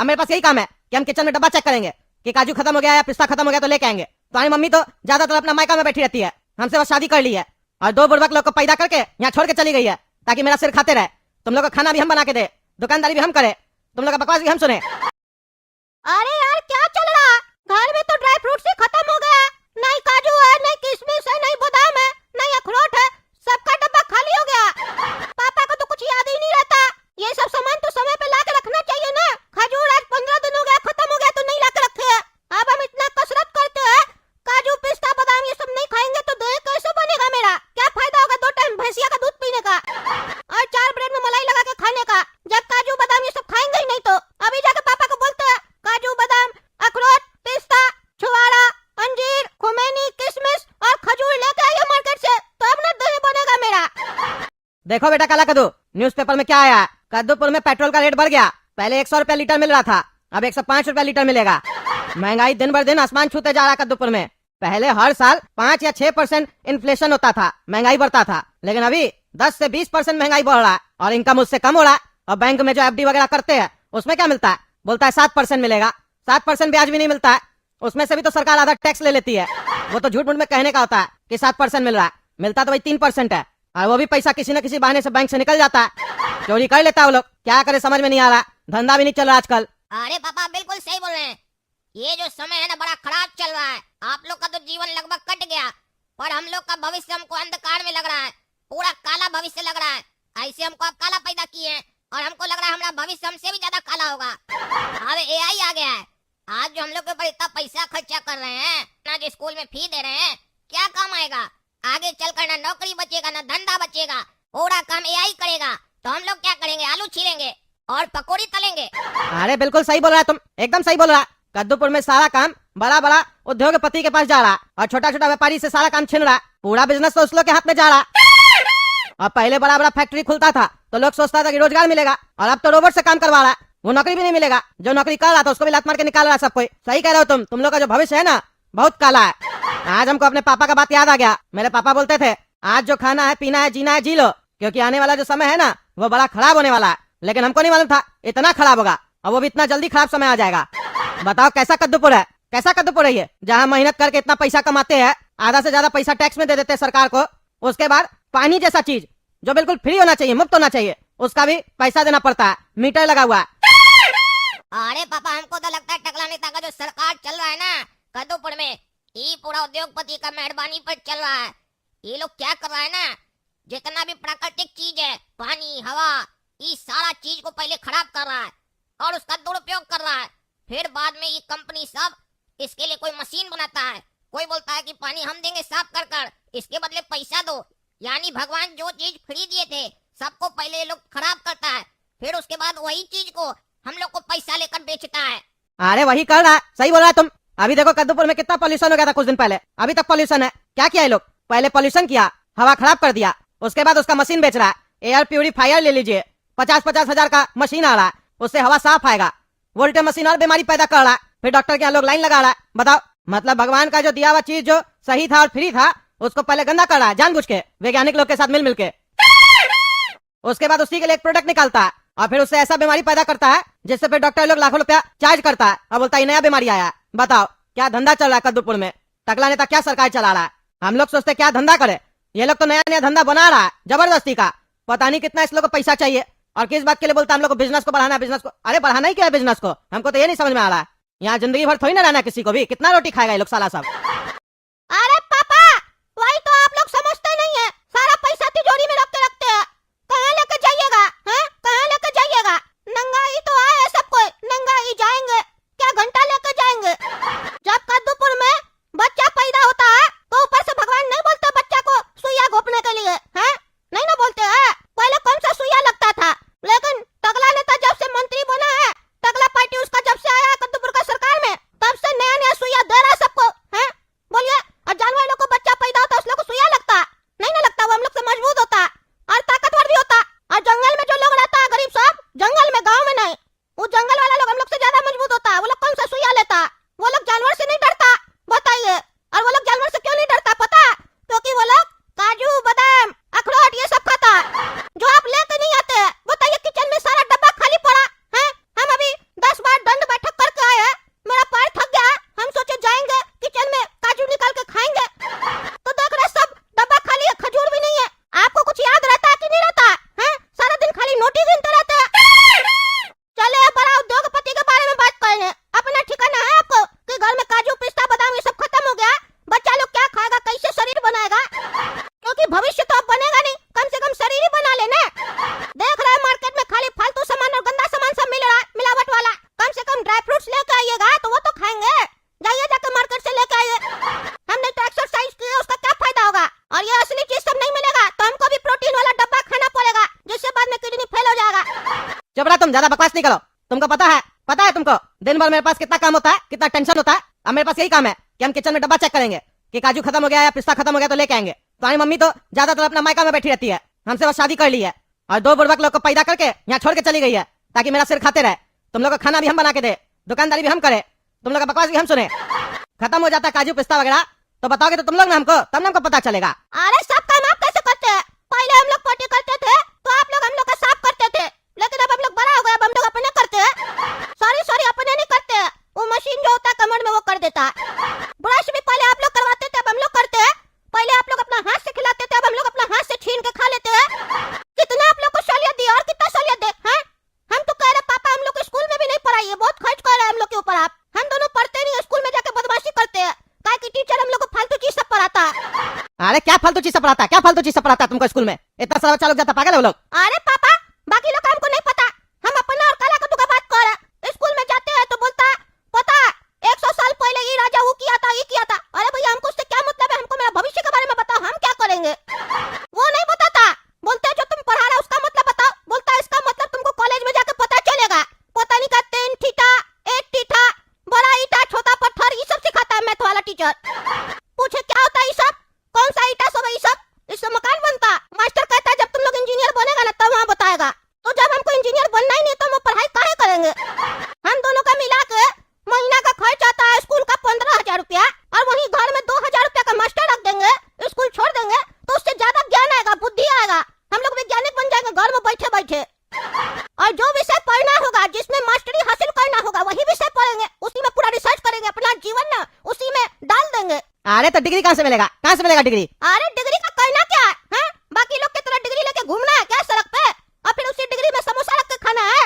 अब मेरे पास यही काम है कि हम किचन में डब्बा चेक करेंगे कि काजू खत्म हो गया या पिस्ता खत्म हो गया तो लेके आएंगे। तुम्हारी मम्मी तो ज्यादातर अपना मायका में बैठी रहती है, हमसे बस शादी कर ली है और 2 बुड़बक लोग को पैदा करके यहाँ छोड़ के चली गई है ताकि मेरा सिर खाते रहे। तुम लोग को खाना भी हम बना के दे, दुकानदारी भी हम करे, तुम लोग का बकवास भी हम सुने। अरे यार क्या चल रहा? घर में तो ड्राई फ्रूट ही खत्म हो गया, नहीं काजू है, नहीं किशमिश है, नहीं बादाम है, नहीं अखरोट है, सबका डब्बा खाली हो गया। पापा को तो कुछ याद ही नहीं रहता। ये सब सामान तो समय पे ला के रखना चाहिए ना। खजूर आज 15 दिन हो गया, खत्म हो गया तो नहीं ला के रखे हैं। अब हम इतना कसरत करते हैं, काजू पिस्ता बादाम ये सब नहीं खाएंगे तो देह कैसे बनेगा मेरा? क्या फायदा होगा 2 टाइम भैंसिया का दूध पीने का और 4 ब्रेड में मलाई लगा के खाने का, जब काजू बादाम ये सब खाएंगे ही नहीं। तो अभी जाके पापा को बोलते हैं काजू बादाम अखरोट पिस्ता छुआरा अंजीर खुमैनी किशमिश और खजूर लेके आइए मार्केट से, तो अब ना दही बनेगा मेरा। देखो बेटा काला कद्दू, न्यूज़पेपर में क्या आया? कद्दूपुर में पेट्रोल का रेट बढ़ गया। पहले 100 रुपया लीटर मिल रहा था, अब 105 रुपया लीटर मिलेगा। महंगाई दिन बर दिन आसमान छूते जा रहा कद्दूपुर में। पहले हर साल 5 या 6% इन्फ्लेशन होता था, महंगाई बढ़ता था, लेकिन अभी 10 से 20% महंगाई बढ़ रहा है और इनकम उससे कम हो रहा है। और बैंक में जो एफडी वगैरह करते हैं उसमें क्या मिलता है? बोलता है 7% मिलेगा, 7% ब्याज भी नहीं मिलता है, उसमें से भी तो सरकार आधा टैक्स ले लेती है। वो तो झूठ मूठ में कहने का होता है कि 7% मिल रहा है, मिलता तो वही 3% है और वो भी पैसा किसी न किसी बहाने से बैंक से निकल जाता है, चोरी कर लेता है वो लोग। क्या करे समझ में नहीं आ रहा, धंधा भी नहीं चल रहा आजकल। अरे पापा बिल्कुल सही बोल रहे हैं, ये जो समय है ना बड़ा खराब चल रहा है। आप लोग का तो जीवन लगभग कट गया, पर हम लोग का भविष्य हमको अंधकार में लग रहा है, पूरा काला भविष्य लग रहा है। ऐसे हमको आप काला पैदा किए हैं और हमको लग रहा है हमारा भविष्य हमसे भी ज्यादा काला होगा। अब एआई आ गया है, आज जो हम लोग के ऊपर इतना पैसा खर्चा कर रहे हैं ना, जो स्कूल में फी दे रहे हैं, क्या काम आएगा? आगे चलकर ना नौकरी बचेगा ना धंधा बचेगा, पूरा काम एआई करेगा। तो हम लोग क्या करेंगे? आलू छीलेंगे और पकौड़ी तलेंगे। अरे बिल्कुल सही बोल रहा है तुम, एकदम सही बोल रहा है। कद्दूपुर में सारा काम बड़ा बड़ा उद्योगपति के पास जा रहा और छोटा छोटा व्यापारी से सारा काम छीन रहा। पूरा बिजनेस तो उस लोग के हाथ में जा रहा। और पहले बड़ा बड़ा फैक्ट्री खुलता था तो लोग सोचता था कि रोजगार मिलेगा, और अब तो रोबोट से काम करवा रहा है, वो नौकरी भी नहीं मिलेगा। जो नौकरी कर रहा था उसको भी लात मार के निकाल रहा सब कोई। सही कह रहे हो तुम लोग का जो भविष्य है ना बहुत काला है। आज हमको अपने पापा का बात याद आ गया। मेरे पापा बोलते थे आज जो खाना है पीना है जीना है जी लो, क्योंकि आने वाला जो समय है ना वो बड़ा खराब होने वाला है। लेकिन हमको नहीं मालूम था इतना खराब होगा, और वो भी इतना जल्दी खराब समय आ जाएगा। बताओ कैसा कद्दूपुर है, कैसा कद्दूपुर है ये, जहाँ मेहनत करके इतना पैसा कमाते हैं, आधा से ज्यादा पैसा टैक्स में दे देते हैं सरकार को। उसके बाद पानी जैसा चीज जो बिल्कुल फ्री होना चाहिए, मुफ्त होना चाहिए, उसका भी पैसा देना पड़ता है, मीटर लगा हुआ है। अरे पापा हमको तो लगता है टकला नेता का जो सरकार चल रहा है ना कद्दूपुर में, ये पूरा उद्योगपति का मेहरबानी पर चल रहा है। ये लोग क्या कर रहा है ना, जितना भी प्राकृतिक चीज है, पानी हवा, ये सारा चीज को पहले खराब कर रहा है और उसका दुरुपयोग कर रहा है। फिर बाद में ये कंपनी सब इसके लिए कोई मशीन बनाता है, कोई बोलता है कि पानी हम देंगे साफ कर कर, इसके बदले पैसा दो। यानी भगवान जो चीज फ्री दिए थे सबको पहले ये लोग खराब करता है, फिर उसके बाद वही चीज को हम लोग को पैसा लेकर बेचता है। अरे वही कर रहा है, सही बोल रहा है तुम। अभी देखो कद्दूपुर में कितना पॉल्यूशन हो गया था कुछ दिन पहले, अभी तक पॉल्यूशन है। क्या किया ये लोग? पहले पॉल्यूशन किया, हवा खराब कर दिया, उसके बाद उसका मशीन बेच रहा है। एयर प्यूरिफायर ले लीजिए, 50-50 हजार का मशीन आ रहा है, उससे हवा साफ आएगा। वोल्टे मशीन और बीमारी पैदा कर रहा है, फिर डॉक्टर के यहाँ लोग लाइन लगा रहा है। बताओ, मतलब भगवान का जो दिया हुआ चीज जो सही था और फ्री था उसको पहले गंदा कर रहा है जानबूझ के, वैज्ञानिक लोग के साथ मिल के। उसके बाद उसी के लिए एक प्रोडक्ट निकालता है और फिर उससे ऐसा बीमारी पैदा करता है जिससे फिर डॉक्टर लोग लाखों रुपया चार्ज करता है और बोलता है नया बीमारी आया है। बताओ क्या धंधा चल रहा है कद्दूपुर में, टकला नेता क्या सरकार चला रहा है। हम लोग सोचते क्या धंधा करे, ये लोग तो नया नया धंधा बना रहा है जबरदस्ती का। पता नहीं कितना इस लोग को पैसा चाहिए और किस बात के लिए बोलता है हम लोग को बिजनेस को बढ़ाना है, बिजनेस को। अरे बढ़ाना ही क्या है बिजनेस को, हमको तो ये नहीं समझ में आ रहा है। यहाँ जिंदगी भर थोड़ी ना रहना किसी को भी, कितना रोटी खाएगा ये लोग साला सब। अरे पापा वही तो आप लोग समझते नहीं है, सारा पैसा तिजोरी में रख के रखते हैं। कहाँ लेके जाइएगा, हैं? कहाँ लेके जाइएगा? नंगाई तो आए सब कोई, नंगाई जाएंगे, क्या घंटा लेके जाएंगे? जब कद्दूपुर में बच्चा पैदा होता है तो ऊपर से भगवान नहीं बोलते बच्चा को सुइया घोपने के लिए, हैं? नहीं ना बोलते हैं। पहले कौन सा सुइया लगता था, लेकिन टकला नेता जब से मंत्री बना है, टकला पार्टी उसका जब से आया है कद्दूपुर का सरकार में, तब से नया नया सुइया दे रहा है सबको, हैं? तुम ज्यादा बकवास नहीं करो। तुमको पता है तुमको दिन भर मेरे पास कितना काम होता है, कितना टेंशन होता है। अब मेरे पास यही काम है कि हम किचन में डब्बा चेक करेंगे कि काजू खत्म हो गया या पिस्ता खत्म हो गया तो लेके आएंगे। तुम्हारी मम्मी तो ज्यादातर अपना मायका में बैठी रहती है, हमसे बस शादी कर ली है और 2 बुड़बक लोग को पैदा करके यहाँ छोड़ के चली गई है ताकि मेरा सिर खाते रहे। तुम लोग को खाना भी हम बना के दे, दुकानदारी भी हम करे, तुम लोग का बकवास भी हम सुने। खत्म हो जाता है काजू पिस्ता वगैरह तो बताओगे तो तुम लोग ना हमको, तब ना हमको पता चलेगा। अरे सब काम आप कैसे करते हैं? पहले हम लोग पोटी करते थे तो आप लोग हम लोग का साफ करते थे, लेकिन अब हम लोग बड़ा हो गए, अब हम लोग अपने करते हैं। सॉरी अपने नहीं करते हैं, वो मशीन जो होता है कमर में वो कर देता है। ब्रश भी पहले आप लोग करवाते थे, अब हम लोग करते हैं। पहले आप लोग अपना हाथ से खिलाते थे, अब हम लोग अपना हाथ से छीन के खा लेते हैं। कितना आप लोग को सहूलियत दी और कितना सहूलियत दे हैं? हम तो कह रहे पापा हम लोग को स्कूल में भी नहीं पढ़ाइए, बहुत खर्च कर रहे हैं हम लोग के ऊपर आप। हम दोनों पढ़ते नहीं, स्कूल में जाके बदमाशी करते हैं, काहे कि टीचर हम लोग को फालतू चीज सब पढ़ाता है। अरे क्या फालतू चीज से पढ़ाता है, क्या फालतू चीज से पढ़ाता है तुमको स्कूल में? इतना सारा बच्चा लोग जाता, पागल है वो लोग। अरे पापा बाकी लोग का हमको नहीं पता, हम अपना और काला कद्दू का बात कर रहे हैं। स्कूल में जाते हैं तो बोलता है पता है 100 साल पहले ये राजा वो किया था, ये किया था। अरे भैया हमको उससे क्या मतलब है, हमको मेरा भविष्य के बारे में बताओ, हम क्या करेंगे? वो नहीं बताता, बोलते हैं जो तुम पढ़ा रहे हो उसका मतलब बताओ, बोलता है इसका मतलब तुमको कॉलेज में जाकर पता चलेगा। पता नहीं का 10 थीटा 8 थीटा, बड़ा ईटा छोटा पत्थर, ये सब सिखाता है मैथ वाला टीचर। पूछे क्या होता है ये सब, कौन सा ईटा सब है ये सब, इससे मकान बनता। मास्टर कहता है जब तुम लोग इंजीनियर बनेगा ना तब वहाँ बताएगा। तो जब हमको इंजीनियर बनना ही नहीं तो हम पढ़ाई काहे करेंगे? हम दोनों का मिला के महीना का खर्च आता है स्कूल का 15,000 रुपया, और वहीं घर में 2,000 रुपया का मास्टर रख देंगे, स्कूल छोड़ देंगे तो उससे ज्यादा ज्ञान आएगा, बुद्धि आएगा, हम लोग वैज्ञानिक बन जाएंगे घर में बैठे बैठे। और जो विषय पढ़ना होगा, जिसमें मास्टरी हासिल करना होगा, वही विषय पढ़ेंगे, उसी में पूरा रिसर्च करेंगे, अपना जीवन ना उसी में डाल देंगे। अरे तो डिग्री कहाँ से मिलेगा, कहाँ से मिलेगा डिग्री? अरे डिग्री का करना क्या है, हैं? बाकी लोग की तरह डिग्री लेके घूमना है क्या सड़क पे, और फिर उसी डिग्री में समोसा रख के खाना है?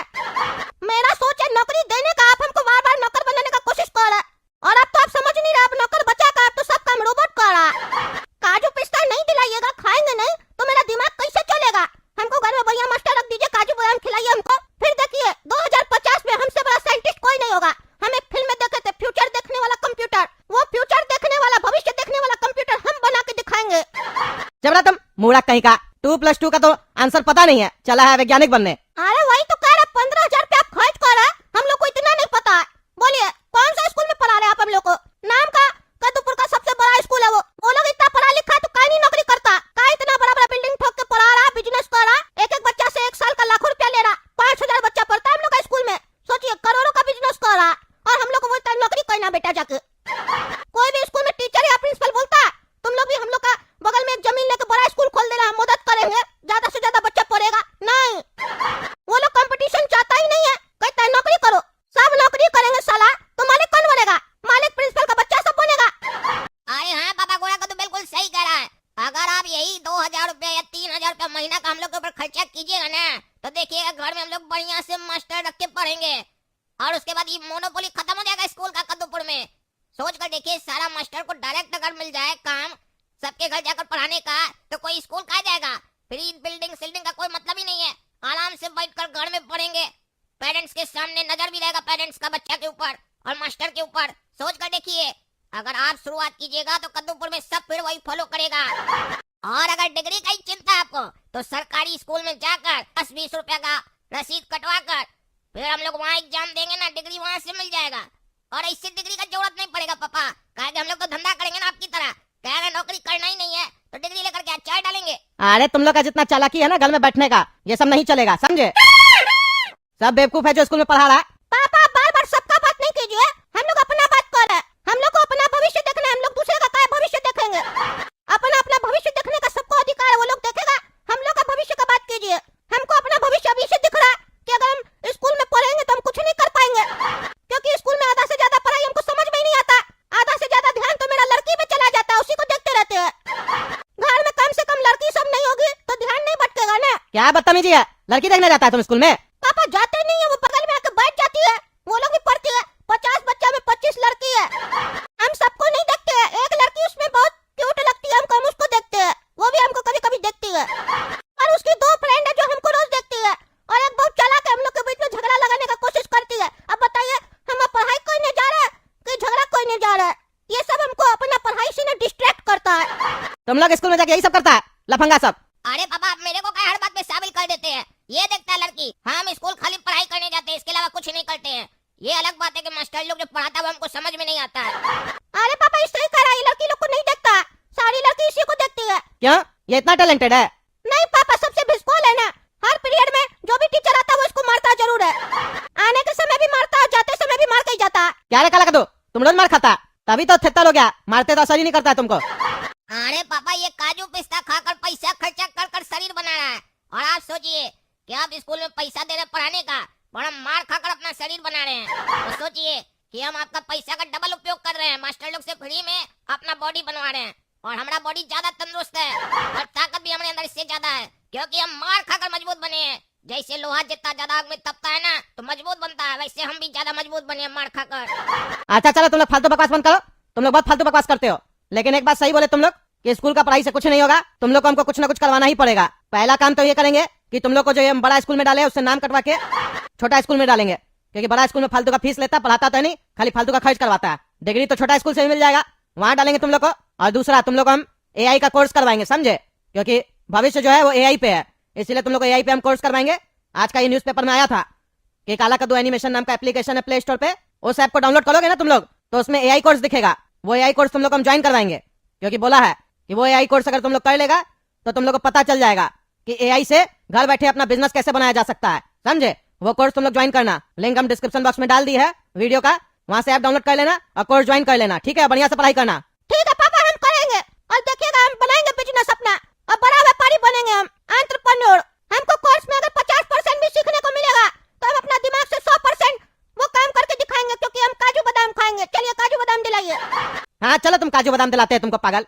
मेरा सोच है नौकरी देने का, आप हमको बार बार नौकर बनाने का कोशिश कर रहे हैं, और अब तो आप समझ नहीं रहे, अब नौकर बचा का, अब तो सब काम रोबोट कर रहा है। काजू पिस्ता नहीं दिलाइएगा, खाएंगे नहीं तो मेरा दिमाग कैसे चलेगा? हमको घर में बढ़िया मास्टर रख दीजिए, काजू बादाम खिलाइए हमको, फिर देखिए 2050 में हमसे बड़ा साइंटिस्ट कोई नहीं होगा। हम एक फिल्म में देखे थे फ्यूचर देखने वाला कंप्यूटर, वो फ्यूचर देखने वाला, भविष्य देखने वाला कंप्यूटर हम बना के दिखाएंगे। जबरा तुम मूड़ा कहीं का, 2+2 का तो आंसर पता नहीं है, चला है वैज्ञानिक बनने। अरे वही तो कह रहे 15,000 रुपया आप खर्च कर रहे हैं, हम लोग को इतना नहीं पता है। बोलिए कौन सा स्कूल में पढ़ा रहे हैं आप हम लोग को? नाम का कद्दूपुर का सबसे बड़ा स्कूल है वो लोग इतना पढ़ा लिखा है तो काहे नहीं नौकरी करता? का इतना बड़ा बड़ा बिल्डिंग ठोक के पढ़ा रहा, बिजनेस कर रहा, एक एक बच्चा से 1 साल का लाखों रुपया ले रहा, 5,000 बच्चा पढ़ता है हम लोग का स्कूल में, सोचिए करोड़ों का बिजनेस कर रहा, और हम लोग को बोलता है नौकरी करना बेटा जाके। कोई भी स्कूल में टीचर या प्रिंसिपल बोलता है तुम लोग भी हम लोग का बगल में एक जमीन लेके बड़ा स्कूल खोल देना, हम मदद करेंगे, ज्यादा से ज्यादा बच्चा पढ़ेगा, नहीं। वो लोग कंपटीशन चाहता ही नहीं है, कहता है नौकरी करो, सब नौकरी करेंगे साला, तो मालिक कौन बनेगा? मालिक प्रिंसिपल का बच्चा सब बनेगा। अरे हाँ पापा गोरा का तो बिल्कुल सही कह रहा है। अगर आप यही 2,000 रुपया या 3,000 रुपया महीना का हम लोग के ऊपर खर्चा कीजिएगा ना, तो देखिएगा घर में हम लोग बढ़िया से मास्टर रख के पढ़ेंगे, और उसके बाद ये मोनोपोली खत्म हो जाएगा स्कूल का कद्दूपुर में। सोच कर देखिए, सारा मास्टर को डायरेक्ट अगर मिल जाए काम सबके घर जाकर पढ़ाने का, तो कोई स्कूल कहाँ जाएगा? फ्री बिल्डिंग सिल्डिंग का कोई मतलब ही नहीं है, आराम से बैठकर घर में पढ़ेंगे, पेरेंट्स के सामने नजर भी रहेगा पेरेंट्स का बच्चा के ऊपर और मास्टर के ऊपर। सोच कर देखिए, अगर आप शुरुआत कीजिएगा तो कद्दूपुर में सब फिर वही फॉलो करेगा। और अगर डिग्री का ही चिंता है आपको, तो सरकारी स्कूल में जाकर 10-20 रुपया का रसीद कटवा कर फिर हम लोग वहाँ एग्जाम देंगे ना, डिग्री वहाँ से मिल जाएगा। और इससे डिग्री का जरूरत नहीं पड़ेगा पापा, कहा कि हम लोग तो धंधा करेंगे ना आपकी तरह, कहेंगे नौकरी करना ही नहीं है तो डिग्री लेकर के चाय डालेंगे। अरे तुम लोग का जितना चालाकी है ना घर में बैठने का, ये सब नहीं चलेगा, समझे? सब बेवकूफ है जो स्कूल में पढ़ा रहा है। पापा बार बार सबका बात नहीं कीजिए, हम लोग अपना बात कर रहे हैं, हम लोग को अपना भविष्य देखना है, हम लोग दूसरे का क्या भविष्य देखेंगे? अपना अपना भविष्य देखने का सबको अधिकार है, वो लोग देखेगा, हम लोग का भविष्य का बात कीजिए। हमको अपना भविष्य अभी से दिख रहा है कि अगर हम स्कूल में पढ़ेंगे तो हम कुछ नहीं कर पाएंगे, क्योंकि स्कूल में आधा से ज्यादा पढ़ाई हमको समझ में ही नहीं आता, आधा से ज्यादा ध्यान तो मेरा लड़की में चला जाता है, उसी को देखते रहते हैं। घर में कम से कम लड़की सब नहीं होगी तो ध्यान नहीं भटकेगा ना। क्या बदतमीजी है, लड़की देखने जाता है तुम स्कूल में? पापा जाते नहीं है, वो बगल में आके बैठ जाती है, वो लोग भी पढ़ती है, 50 बच्चा में 25 लड़की है, हम सबको नहीं देखते हैं, एक लड़की उसमें बहुत क्यूट लगती है हमको, हम उसको देखते हैं, वो भी हमको कभी कभी देखती है, और उसकी 2 फ्रेंड है जो हमको रोज देखती है, और एक बहुत चालाक है, हम लोग के बीच में झगड़ा लगाने का कोशिश करती है। अब बताइए हम पढ़ाई करने जा रहे हैं कि झगड़ा करने जा रहे हैं? ये सब हमको अपना पढ़ाई से ना डिस्ट्रैक्ट करता है। तुम लोग स्कूल में जाके यही सब करता है, लफंगा सब। अरे पापा आप मेरे को क्या हर बात में शामिल कर देते हैं? ये देखता है लड़की, हम स्कूल खाली पढ़ाई करने ये अलग बात है कि मास्टर लोग जो पढ़ाता है वो हमको समझ में नहीं आता है। अरे पापा इस सही कह रहा है, ये लड़की लोग को नहीं देखता, सारी लड़की इसी को देखती है। क्यों, ये इतना टैलेंटेड है? नहीं पापा, सबसे भिस्कोल है ना, हर पीरियड में जो भी टीचर आता है वो इसको मारता जरूर है। आने के समय भी मारता है, जाते समय भी मार के ही जाता है। क्या रे काला कद्दू, तुम रोज मार खाता, तभी तो थेतर हो गया, मारते तो असर ही नहीं करता है तुमको। अरे पापा ये काजू पिस्ता खाकर पैसा खर्चा कर कर शरीर बना रहा है, और आप सोचिए कि आप स्कूल में पैसा दे रहे पढ़ाने का, और हम मार खाकर अपना शरीर बना रहे हैं। तो सोचिए कि हम आपका पैसा का डबल उपयोग कर रहे हैं, मास्टर लोग से फ्री में अपना बॉडी बनवा रहे हैं, और हमारा बॉडी ज्यादा तंदुरुस्त है और ताकत भी हमारे अंदर इससे ज्यादा है, क्योंकि हम मार खाकर मजबूत बने हैं। जैसे लोहा जितना ज्यादा आग में तपता है ना तो मजबूत बनता है, वैसे हम भी ज्यादा मजबूत बने मार खाकर। अच्छा चलो तुम लोग फालतू बकवास बंद करो, तुम लोग बहुत फालतू बकवास करते हो। लेकिन एक बात सही बोले तुम लोग कि स्कूल का पढ़ाई से कुछ नहीं होगा, तुम लोग को हमको कुछ ना कुछ करवाना ही पड़ेगा। पहला काम तो ये करेंगे कि तुम लोग को जो ये बड़ा स्कूल में डाले उससे नाम कटवा के छोटा स्कूल में डालेंगे, क्योंकि बड़ा स्कूल में फालतू का फीस लेता, पढ़ाता तो नहीं, खाली फालतू का खर्च करवाता है। डिग्री तो छोटा स्कूल से भी मिल जाएगा, वहाँ डालेंगे तुम लोग को। और दूसरा, तुम लोग को हम AI का कोर्स करवाएंगे, समझे, क्योंकि भविष्य जो है वो AI पे है, इसलिए तुम लोग को AI पे हम कोर्स करवाएंगे। आज का ये न्यूज़पेपर में आया था कि काला कद्दू एनिमेशन नाम का एप्लीकेशन है प्ले स्टोर पे, उस ऐप को डाउनलोड करोगे ना तुम लोग तो उसमें AI कोर्स दिखेगा, वो AI कोर्स तुम लोग को हम ज्वाइन करवाएंगे, क्योंकि बोला है कि वो AI कोर्स अगर तुम लोग कर लेगा तो तुम लोग को पता चल जाएगा कि AI से घर बैठे अपना बिजनेस कैसे बनाया जा सकता है, समझे। वो कोर्स तुम लोग ज्वाइन करना, लिंक हम डिस्क्रिप्शन बॉक्स में डाल दी है वीडियो का, वहाँ से ऐप डाउनलोड कर लेना और कोर्स ज्वाइन कर लेना, ठीक है। बढ़िया से पढ़ाई करना। ठीक है पापा, हम करेंगे, और देखिएगा हम बनाएंगे बिजनेस अपना, और बड़ा व्यापारी बनेंगे हम, एंटरप्रेन्योर। हमको कोर्स में अगर 50% भी सीखने को मिलेगा तो हम अपना दिमाग से 100% वो काम करके दिखाएंगे, क्योंकि हम काजू बादाम खाएंगे। चलिए काजू बादाम दिलाइए। हाँ चलो, तुम काजू बादाम दिलाते हैं तुमको, पागल।